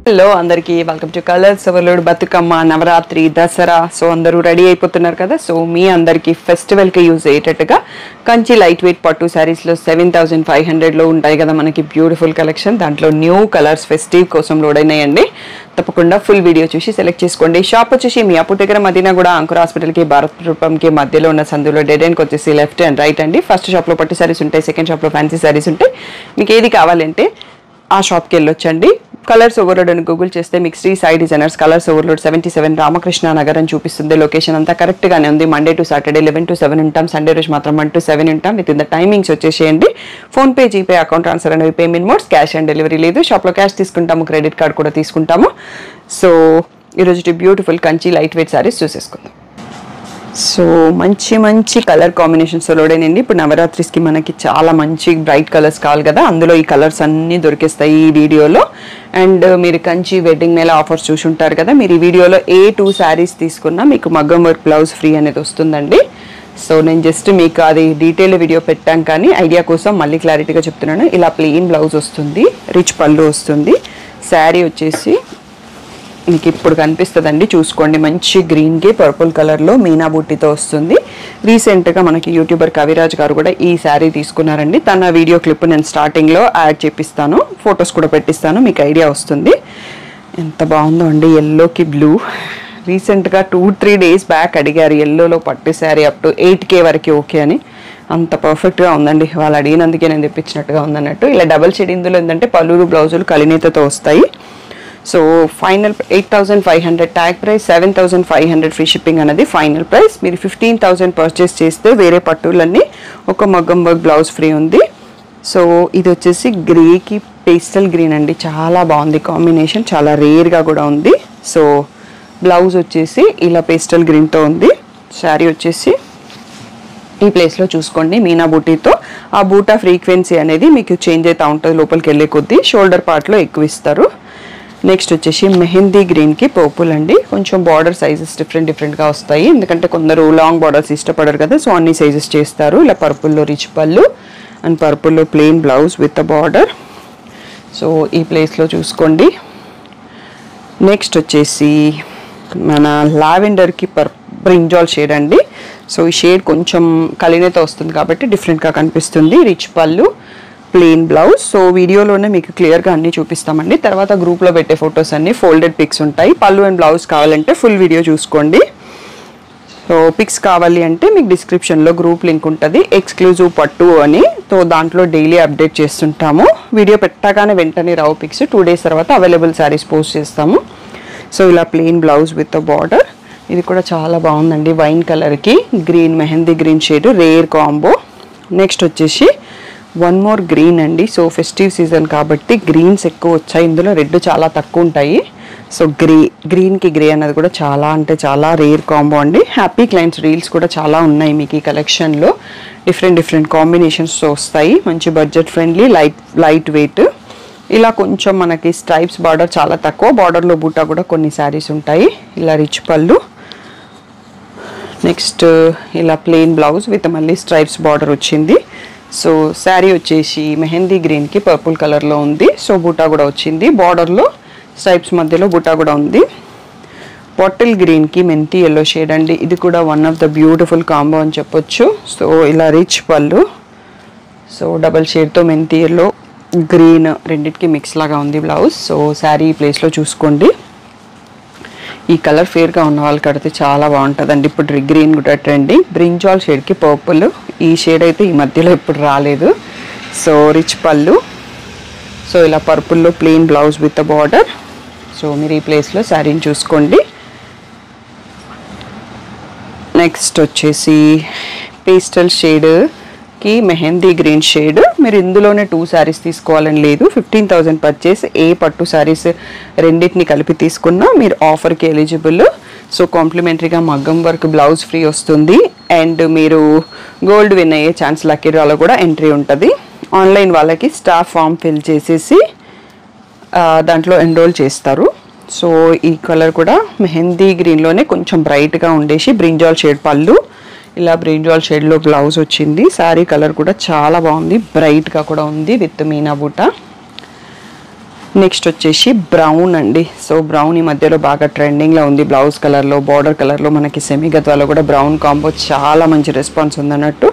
Hello అందరికీ welcome to colors overload Bathukamma Navratri Dasara. So అందరూ ready అయిపోతున్నారు కదా. సో మీ అందరికీ ఫెస్టివల్కి యూజ్ అయ్యేటట్టుగా కంచి లైట్ వెయిట్ పట్టు శారీస్లో 7500లో ఉంటాయి కదా మనకి బ్యూటిఫుల్ కలెక్షన్. దాంట్లో న్యూ కలర్స్ ఫెస్టివ్ కోసం లోడ్ అయినాయండి. తప్పకుండా ఫుల్ వీడియో చూసి సెలెక్ట్ చేసుకోండి. షాప్ వచ్చేసి మీ అప్పు దగ్గర మదీనా కూడా అంకుర్ హాస్పిటల్కి భారత్ రూపంకి మధ్యలో ఉన్న సందులో డెడ్ ఎండ్కి వచ్చేసి లెఫ్ట్ అండ్ రైట్ అండి. ఫస్ట్ షాప్లో పట్టు శారీస్ ఉంటాయి, సెకండ్ షాప్లో ఫ్యాన్సీ శారీస్ ఉంటాయి. మీకు ఏది కావాలంటే ఆ షాప్కి వెళ్ళొచ్చండి. కలర్స్ ఓవర్లోడ్ అని గూగుల్ చేస్తే మీకు Sri Sai designers colors overload 77 Ramakrishna Nagar అని చూపిస్తుంది. లొకేషన్ అంతా కరెక్ట్గానే ఉంది. మండే టు సాటర్డే 11 to 7 ఉంటాం, సండే రోజు మాత్రం 1 to 7 ఉంటాం. విత్ ఇన్ ద టైమింగ్స్ వచ్చేసేయండి. ఫోన్పే, జీపే, అకౌంట్ ట్రాన్స్ఫర్ అనేవి payment modes. Cash on delivery లేదు. షాప్లో క్యాష్ తీసుకుంటాము, క్రెడిట్ కార్డ్ కూడా తీసుకుంటాము. సో ఈరోజు beautiful Kanchi light weight saris చూసేసుకుందాం. సో మంచి మంచి కలర్ కాంబినేషన్స్ లోడేనండి. ఇప్పుడు నవరాత్రిస్కి మనకి చాలా మంచి బ్రైట్ కలర్స్ కావాలి కదా, అందులో ఈ కలర్స్ అన్నీ దొరికేస్తాయి ఈ వీడియోలో. అండ్ మీరు కంచి వెడ్డింగ్ మేళ ఆఫర్స్ చూసి ఉంటారు కదా, మీరు ఈ వీడియోలో ఏ 2 శారీస్ తీసుకున్నా మీకు మగ్గం వర్క్ బ్లౌజ్ ఫ్రీ అనేది వస్తుందండి. సో నేను జస్ట్ మీకు అది డీటెయిల్ వీడియో పెట్టాం, కానీ ఐడియా కోసం మళ్ళీ క్లారిటీగా చెప్తున్నాను. ఇలా ప్లెయిన్ బ్లౌజ్ వస్తుంది, రిచ్ పళ్ళు వస్తుంది. శారీ వచ్చేసి మీకు ఇప్పుడు కనిపిస్తుందండి, చూసుకోండి. మంచి గ్రీన్కి పర్పుల్ కలర్లో మీనా బూటీతో వస్తుంది. రీసెంట్గా మనకి యూట్యూబర్ కవిరాజ్ గారు కూడా ఈ శారీ తీసుకున్నారండి. తన వీడియో క్లిప్ నేను స్టార్టింగ్లో యాడ్ చేపిస్తాను, ఫొటోస్ కూడా పెట్టిస్తాను, మీకు ఐడియా వస్తుంది. ఎంత బాగుందో అండి, ఎల్లోకి బ్లూ. రీసెంట్గా 2-3 days బ్యాక్ అడిగారు ఎల్లోలో పట్టు శారీ అప్ టు 8K వరకు ఓకే అని. అంత పర్ఫెక్ట్గా ఉందండి, వాళ్ళు అడిగినందుకే నేను తెప్పించినట్టుగా ఉందన్నట్టు. ఇలా డబల్ షేడ్. ఇందులో ఏంటంటే పళ్ళు బ్లౌజులు కలినేతతో వస్తాయి. So final 8500 tag price, 7500 free shipping అనేది ఫైనల్ ప్రైస్. మీరు 15000 పర్చేస్ చేస్తే వేరే పట్టులన్నీ ఒక మగ్గం వర్క్ బ్లౌజ్ ఫ్రీ ఉంది. సో ఇది వచ్చేసి గ్రేకి పేస్టల్ గ్రీన్ అండి, చాలా బాగుంది కాంబినేషన్, చాలా రేర్గా కూడా ఉంది. సో బ్లౌజ్ వచ్చేసి ఇలా పేస్టల్ గ్రీన్తో ఉంది. శారీ వచ్చేసి ఈ ప్లేస్లో చూసుకోండి మీనా బూటీతో. ఆ బూటా ఫ్రీక్వెన్సీ అనేది మీకు చేంజ్ అవుతూ ఉంటుంది లోపలికి వెళ్ళే కొద్దీ. షోల్డర్ పార్ట్లో ఎక్కువ ఇస్తారు. నెక్స్ట్ వచ్చేసి మెహందీ గ్రీన్కి పర్పుల్ అండి. కొంచెం బార్డర్ సైజెస్ డిఫరెంట్గా వస్తాయి, ఎందుకంటే కొందరు లాంగ్ బార్డర్స్ ఇష్టపడరు కదా, సో అన్ని సైజెస్ చేస్తారు. ఇలా పర్పుల్లో రిచ్ పళ్ళు అండ్ పర్పుల్లో plain blouse with a border. So ఈ ప్లేస్లో చూసుకోండి. నెక్స్ట్ వచ్చేసి మన లావెండర్కి బ్రింజాల్ షేడ్ అండి. సో ఈ షేడ్ కొంచెం కలినేత వస్తుంది కాబట్టి డిఫరెంట్గా కనిపిస్తుంది. రిచ్ పళ్ళు, ప్లెయిన్ బ్లౌజ్. సో వీడియోలోనే మీకు క్లియర్గా అన్నీ చూపిస్తామండి. తర్వాత గ్రూప్లో పెట్టే ఫొటోస్ అన్నీ ఫోల్డెడ్ పిక్స్ ఉంటాయి. పళ్ళు అండ్ బ్లౌజ్ కావాలంటే ఫుల్ వీడియో చూసుకోండి. సో పిక్స్ కావాలి అంటే మీకు డిస్క్రిప్షన్లో గ్రూప్ లింక్ ఉంటుంది, ఎక్స్క్లూజివ్ పట్టు అని. సో దాంట్లో డైలీ అప్డేట్ చేస్తుంటాము. వీడియో పెట్టగానే వెంటనే రావు పిక్స్, 2 days తర్వాత అవైలబుల్ శారీస్ పోస్ట్ చేస్తాము. సో ఇలా ప్లెయిన్ బ్లౌజ్ విత్ బార్డర్. ఇది కూడా చాలా బాగుందండి, వైన్ కలర్కి green, mehndi green shade, rare combo. Next వచ్చేసి వన్ మోర్ గ్రీన్ అండి. సో ఫెస్టివ్ సీజన్ కాబట్టి గ్రీన్స్ ఎక్కువ వచ్చాయి, ఇందులో రెడ్ చాలా తక్కువ ఉంటాయి. సో గ్రీన్కి గ్రే అన్నది కూడా చాలా అంటే చాలా రేర్ కాంబో అండి. హ్యాపీ క్లయింట్స్ రీల్స్ కూడా చాలా ఉన్నాయి మీకు ఈ కలెక్షన్లో. డిఫరెంట్ కాంబినేషన్స్తో వస్తాయి. మంచి బడ్జెట్ ఫ్రెండ్లీ, లైట్ వెయిట్. ఇలా కొంచెం మనకి స్ట్రైప్స్ బార్డర్ చాలా తక్కువ, బార్డర్లో బూటా కూడా కొన్ని శారీస్ ఉంటాయి. ఇలా రిచ్ పళ్ళు. నెక్స్ట్ ఇలా ప్లెయిన్ బ్లౌజ్ విత్ మళ్ళీ స్ట్రైప్స్ బార్డర్ వచ్చింది. సో శారీ వచ్చేసి మెహందీ గ్రీన్కి పర్పుల్ కలర్లో ఉంది. సో బూటా కూడా వచ్చింది, బార్డర్లో స్ట్రైప్స్ మధ్యలో బూటా కూడా ఉంది. బాటిల్ గ్రీన్కి మెంతి ఎల్లో షేడ్ అండి. ఇది కూడా one of the beautiful combo అని చెప్పొచ్చు. సో ఇలా రిచ్ పళ్ళు, సో డబల్ షేడ్తో మెంతి ఎల్లో గ్రీన్ రెండింటికి మిక్స్ లాగా ఉంది బ్లౌజ్. సో శారీ ఈ ప్లేస్లో చూసుకోండి. ఈ కలర్ ఫేర్గా ఉన్న వాళ్ళు కడితే చాలా బాగుంటుందండి. ఇప్పుడు గ్రీన్ కూడా ట్రెండింగ్. బ్రింజాల్ షేడ్కి పర్పుల్, ఈ షేడ్ అయితే ఈ మధ్యలో ఇప్పుడు రాలేదు. సో రిచ్ పళ్ళు. సో ఇలా పర్పుల్లో plain blouse with border. So మీరు ఈ ప్లేస్లో శారీని చూసుకోండి. నెక్స్ట్ వచ్చేసి పేస్టల్ షేడ్కి మెహందీ గ్రీన్ షేడ్. మీరు ఇందులోనే 2 శారీస్ తీసుకోవాలని లేదు. 15000 పర్చేస్, ఏ పట్టు శారీస్ రెండింటిని కలిపి తీసుకున్నా మీరు ఆఫర్కి ఎలిజిబుల్. సో కాంప్లిమెంటరీగా మగ్గం వర్క్ బ్లౌజ్ ఫ్రీ వస్తుంది. అండ్ మీరు గోల్డ్ విన్ అయ్యే ఛాన్స్, లక్కీ డ్రాలో కూడా ఎంట్రీ ఉంటుంది. ఆన్లైన్ వాళ్ళకి స్టాఫ్ ఫామ్ ఫిల్ చేసేసి దాంట్లో ఎన్రోల్ చేస్తారు. సో ఈ కలర్ కూడా మెహందీ గ్రీన్లోనే కొంచెం బ్రైట్గా ఉండేసి బ్రింజాల్ షేడ్ పళ్ళు, ఇలా బ్రింజాల్ షేడ్లో బ్లౌజ్ వచ్చింది. శారీ కలర్ కూడా చాలా బాగుంది, బ్రైట్గా కూడా ఉంది విత్ మీనా బూటా. నెక్స్ట్ వచ్చేసి బ్రౌన్ అండి. సో బ్రౌన్ ఈ మధ్యలో బాగా ట్రెండింగ్లో ఉంది. బ్లౌజ్ కలర్లో, బార్డర్ కలర్లో, మనకి సెమీ గద్వాలో కూడా బ్రౌన్ కాంబో చాలా మంచి రెస్పాన్స్ ఉందన్నట్టు.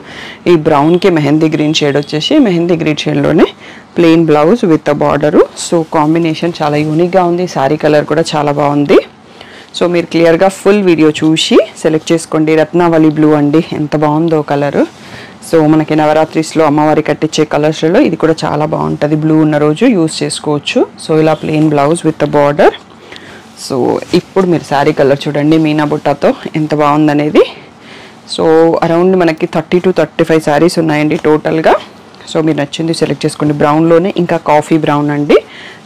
ఈ బ్రౌన్కి మెహందీ గ్రీన్ షేడ్ వచ్చేసి, మెహందీ గ్రీన్ షేడ్లోనే plain blouse with border. So combination చాలా యూనిక్గా ఉంది. శారీ కలర్ కూడా చాలా బాగుంది. సో మీరు క్లియర్గా ఫుల్ వీడియో చూసి సెలెక్ట్ చేసుకోండి. రత్నావళి బ్లూ అండి, ఎంత బాగుందో కలరు. సో మనకి నవరాత్రిస్లో అమ్మవారి కట్టించే కలర్స్లో ఇది కూడా చాలా బాగుంటుంది. బ్లూ ఉన్న రోజు యూస్ చేసుకోవచ్చు. సో ఇలా plain blouse with border. So ఇప్పుడు మీరు శారీ కలర్ చూడండి, మీనా బుట్టాతో ఎంత బాగుందనేది. సో అరౌండ్ మనకి 30 to 35 శారీస్ ఉన్నాయండి టోటల్గా. సో మీరు నచ్చింది సెలెక్ట్ చేసుకోండి. బ్రౌన్లోనే ఇంకా కాఫీ బ్రౌన్ అండి,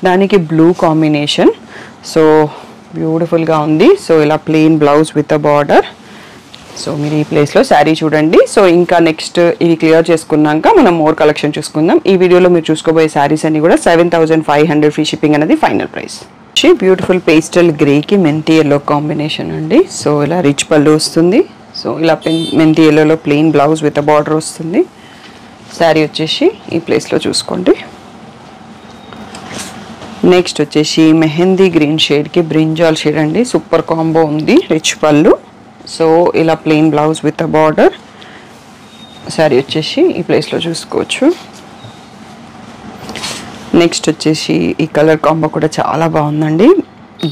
దానికి బ్లూ కాంబినేషన్. సో బ్యూటిఫుల్గా ఉంది. సో ఇలా plain blouse with border. So మీరు ఈ ప్లేస్లో శారీ చూడండి. సో ఇంకా నెక్స్ట్ ఇవి క్లియర్ చేసుకున్నాక మనం మోర్ కలెక్షన్ చూసుకుందాం. ఈ వీడియోలో మీరు చూసుకోబోయే శారీస్ అన్ని కూడా 7,500 ఫ్రీ షిప్పింగ్ అనేది ఫైనల్ ప్రైస్. బ్యూటిఫుల్ పేస్టల్ గ్రేకి మెంతి ఎల్లో కాంబినేషన్ అండి. సో ఇలా రిచ్ పళ్ళు వస్తుంది. సో ఇలా మెంతి ఎల్లోలో ప్లెయిన్ బ్లౌజ్ విత్ బార్డర్ వస్తుంది. శారీ వచ్చేసి ఈ ప్లేస్లో చూసుకోండి. నెక్స్ట్ వచ్చేసి మెహందీ గ్రీన్ షేడ్కి బ్రింజాల్ షేడ్ అండి. సూపర్ కాంబో ఉంది, రిచ్ పళ్ళు. సో ఇలా plain blouse with border. Sari వచ్చేసి ఈ ప్లేస్లో చూసుకోవచ్చు. నెక్స్ట్ వచ్చేసి ఈ కలర్ కాంబో కూడా చాలా బాగుందండి.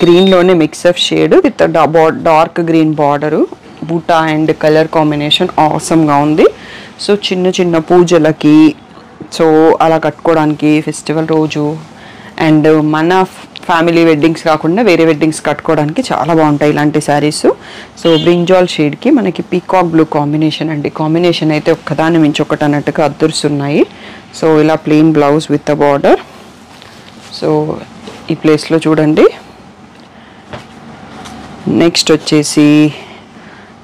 గ్రీన్లోనే mix up shade with dark green border, బూటా అండ్ కలర్ కాంబినేషన్ ఆసమ్గా ఉంది. సో చిన్న చిన్న పూజలకి, సో అలా కట్టుకోవడానికి ఫెస్టివల్ రోజు అండ్ మన ఫ్యామిలీ వెడ్డింగ్స్ కాకుండా వేరే వెడ్డింగ్స్ కట్టుకోవడానికి చాలా బాగుంటాయి ఇలాంటి శారీస్. సో బ్రింజాల్ షేడ్కి మనకి పీకాక్ బ్లూ కాంబినేషన్ అండి. కాంబినేషన్ అయితే ఒక్కదాన్ని మించి ఒకటి అన్నట్టుగా అద్దరుస్తున్నాయి. సో ఇలా plain blouse with border. So ఈ ప్లేస్లో చూడండి. నెక్స్ట్ వచ్చేసి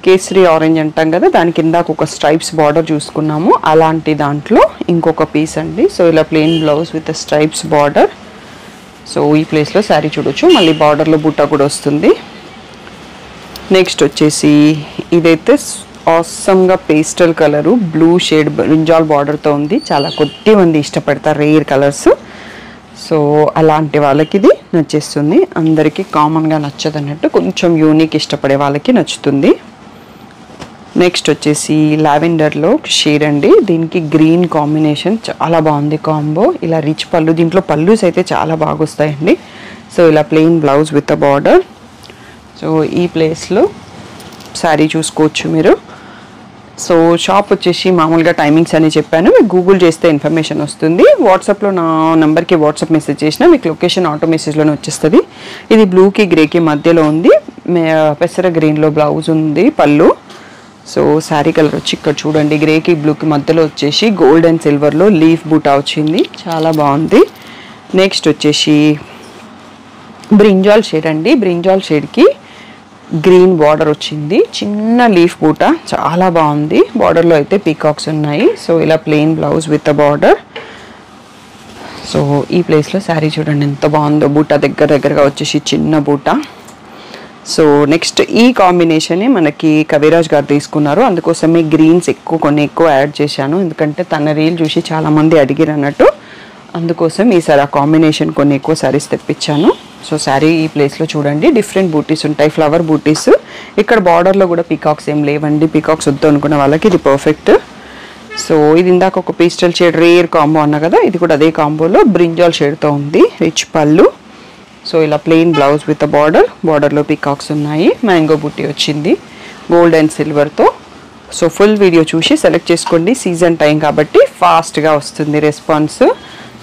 కేసరి ఆరెంజ్ అంటాం కదా, దాని కింద ఒక స్ట్రైప్స్ బార్డర్ చూసుకున్నాము, అలాంటి దాంట్లో ఇంకొక పీస్ అండి. సో ఇలా plain blouse with stripes border. So ఈ ప్లేస్లో శారీ చూడొచ్చు. మళ్ళీ బార్డర్లో బుట్ట కూడా వస్తుంది. నెక్స్ట్ వచ్చేసి ఇదైతే ఆసమ్గా pastel colour, blue shade brinjal బార్డర్తో ఉంది. చాలా కొద్ది మంది ఇష్టపడతారు రేర్ కలర్స్. సో అలాంటి వాళ్ళకి ఇది నచ్చేస్తుంది. అందరికీ కామన్గా నచ్చదు అన్నట్టు, కొంచెం యూనిక్ ఇష్టపడే వాళ్ళకి నచ్చుతుంది. నెక్స్ట్ వచ్చేసి లావెండర్లో షేడ్ అండి. దీనికి గ్రీన్ కాంబినేషన్ చాలా బాగుంది కాంబో. ఇలా రిచ్ పళ్ళు, దీంట్లో పళ్ళుస్ అయితే చాలా బాగా వస్తాయండి. సో ఇలా plain blouse with border. So ఈ ప్లేస్లో శారీ చూసుకోవచ్చు మీరు. సో షాప్ వచ్చేసి మామూలుగా టైమింగ్స్ అని చెప్పాను, మీకు గూగుల్ చేస్తే ఇన్ఫర్మేషన్ వస్తుంది. వాట్సాప్లో నా నెంబర్కి వాట్సాప్ మెసేజ్ చేసినా మీకు లొకేషన్ ఆటో మెసేజ్లోనే వచ్చేస్తుంది. ఇది బ్లూకి గ్రేకి మధ్యలో ఉంది. పెసర గ్రీన్లో బ్లౌజ్ ఉంది, పళ్ళు. సో శారీ కలర్ వచ్చి ఇక్కడ చూడండి, గ్రేకి బ్లూకి మధ్యలో వచ్చేసి గోల్డ్ అండ్ సిల్వర్లో లీఫ్ బూటా వచ్చింది, చాలా బాగుంది. నెక్స్ట్ వచ్చేసి బ్రింజాల్ షేడ్ అండి. బ్రింజాల్ షేడ్కి గ్రీన్ బార్డర్ వచ్చింది, చిన్న లీఫ్ బూటా, చాలా బాగుంది. బార్డర్లో అయితే పీకాక్స్ ఉన్నాయి. సో ఇలా plain blouse with border. So ఈ ప్లేస్లో శారీ చూడండి ఎంత బాగుందో, బూటా దగ్గరగా వచ్చేసి చిన్న బూటా. సో నెక్స్ట్ ఈ కాంబినేషనే మనకి కవిరాజ్ గారు తీసుకున్నారు, అందుకోసమే గ్రీన్స్ కొన్ని ఎక్కువ యాడ్ చేశాను, ఎందుకంటే తన రీల్ చూసి చాలామంది అడిగిరు అన్నట్టు. అందుకోసం ఈసారి ఆ కాంబినేషన్ కొన్ని ఎక్కువ శారీస్ తెప్పించాను. సో శారీ ఈ ప్లేస్లో చూడండి, డిఫరెంట్ బూటీస్ ఉంటాయి, ఫ్లవర్ బూటీస్. ఇక్కడ బార్డర్లో కూడా పీకాక్స్ ఏం లేవండి, పీకాక్స్ వద్దు అనుకున్న వాళ్ళకి ఇది పర్ఫెక్ట్. సో ఇది ఇందాక ఒక పేస్టల్ షేడ్ రేర్ కాంబో అన్నా కదా, ఇది కూడా అదే కాంబోలో బ్రింజాల్ షేడ్తో ఉంది, రిచ్ పళ్ళు. సో ఇలా ప్లెయిన్ బ్లౌజ్ విత్ బార్డర్లో పీకాక్స్ ఉన్నాయి, మ్యాంగో బుట్టి వచ్చింది గోల్డ్ అండ్ సిల్వర్తో. సో ఫుల్ వీడియో చూసి సెలెక్ట్ చేసుకోండి, సీజన్ టైం కాబట్టి ఫాస్ట్గా వస్తుంది రెస్పాన్స్.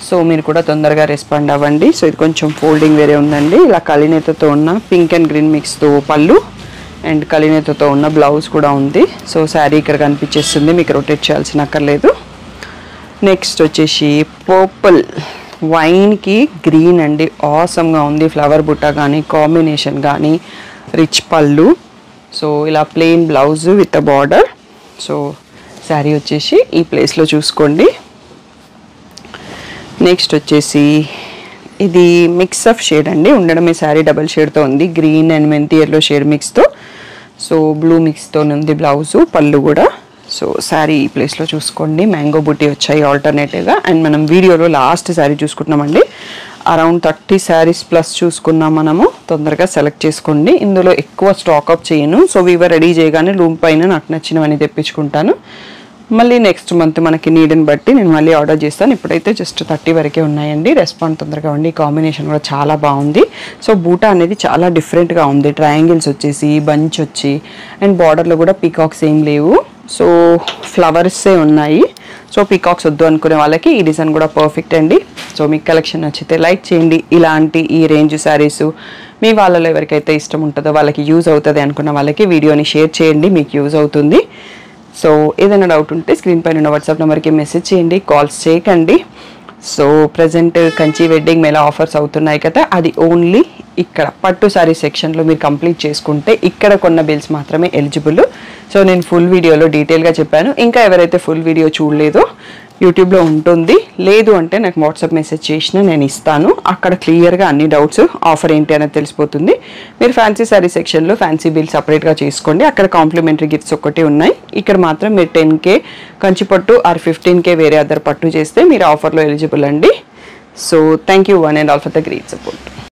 సో మీరు కూడా తొందరగా రెస్పాండ్ అవ్వండి. సో ఇది కొంచెం ఫోల్డింగ్ వేరే ఉందండి, ఇలా కలినేతతో ఉన్న పింక్ అండ్ గ్రీన్ మిక్స్తో పళ్ళు అండ్ కలినేతతో ఉన్న బ్లౌజ్ కూడా ఉంది. సో శారీ ఇక్కడ కనిపించేస్తుంది, మీకు రొటేట్ చేయాల్సిన అక్కర్లేదు. నెక్స్ట్ వచ్చేసి పర్పుల్ వైన్కి గ్రీన్ అండి, ఆసమ్గా ఉంది, ఫ్లవర్ బుట్ట కానీ కాంబినేషన్ కానీ రిచ్ పళ్ళు. సో ఇలా plain blouse with border. So sari వచ్చేసి ఈ ప్లేస్లో చూసుకోండి. నెక్స్ట్ వచ్చేసి ఇది మిక్స్ ఆఫ్ షేడ్ అండి, ఉండడమే శారీ డబల్ షేడ్తో ఉంది, గ్రీన్ అండ్ మెంతి ఎల్లో షేడ్ మిక్స్తో. సో బ్లూ మిక్స్తో ఉంది బ్లౌజు, పళ్ళు కూడా. సో శారీ ఈ ప్లేస్లో చూసుకోండి, మ్యాంగో బుట్టి వచ్చాయి ఆల్టర్నేటివ్గా. అండ్ మనం వీడియోలో లాస్ట్ శారీ చూసుకుంటున్నామండి, అరౌండ్ 30 శారీస్ ప్లస్ చూసుకున్నాం మనము. తొందరగా సెలెక్ట్ చేసుకోండి. ఇందులో ఎక్కువ స్టాక్అప్ చేయను. సో వీవర్ రెడీ చేయగానే రూమ్ పైన నాకు నచ్చినవన్నీ తెప్పించుకుంటాను. మళ్ళీ నెక్స్ట్ మంత్ మనకి నీడ్ని బట్టి నేను మళ్ళీ ఆర్డర్ చేస్తాను. ఇప్పుడైతే జస్ట్ 30 వరకే ఉన్నాయండి. రెస్పాండ్ తొందరగా ఉండి. కాంబినేషన్ కూడా చాలా బాగుంది. సో బూటా అనేది చాలా డిఫరెంట్గా ఉంది. ట్రయాంగిల్స్ వచ్చేసి బంచ్ వచ్చి అండ్ బార్డర్లో కూడా పీకాక్స్ ఏం లేవు. సో ఫ్లవర్సే ఉన్నాయి. సో పీకాక్స్ వద్దు అనుకునే వాళ్ళకి ఈ డిజైన్ కూడా పర్ఫెక్ట్ అండి. సో మీకు కలెక్షన్ నచ్చితే లైక్ చేయండి. ఇలాంటి ఈ రేంజ్ శారీస్ మీ వాళ్ళలో ఎవరికైతే ఇష్టం ఉంటుందో వాళ్ళకి యూజ్ అవుతుంది అనుకున్న వాళ్ళకి వీడియోని షేర్ చేయండి. మీకు యూజ్ అవుతుంది. సో ఏదైనా డౌట్ ఉంటే స్క్రీన్ పైన ఉన్న వాట్సాప్ నెంబర్కి మెసేజ్ చేయండి. కాల్స్ చేయకండి. So present Kanchi wedding Mela offers అవుతున్నాయి కదా, అది ఓన్లీ ఇక్కడ పట్టు శారీ సెక్షన్లో మీరు కంప్లీట్ చేసుకుంటే ఇక్కడ కొన్న బిల్స్ మాత్రమే ఎలిజిబుల్. సో నేను ఫుల్ వీడియోలో డీటెయిల్గా చెప్పాను. ఇంకా ఎవరైతే ఫుల్ వీడియో చూడలేదో యూట్యూబ్లో ఉంటుంది. లేదు అంటే నాకు వాట్సాప్ మెసేజ్ చేసినా నేను ఇస్తాను. అక్కడ క్లియర్గా అన్ని డౌట్స్ ఆఫర్ ఏంటి అనేది తెలిసిపోతుంది. మీరు ఫ్యాన్సీ శారీ సెక్షన్లో ఫ్యాన్సీ బిల్ సపరేట్గా చేసుకోండి. అక్కడ కాంప్లిమెంటరీ గిఫ్ట్స్ ఒకటి ఉన్నాయి. ఇక్కడ మాత్రం మీరు 10K కంచి పట్టు ఆర్ 15K వేరే అదర్ పట్టు చేస్తే మీరు ఆఫర్లో ఎలిజిబుల్ అండి. So thank you one and all for the great support.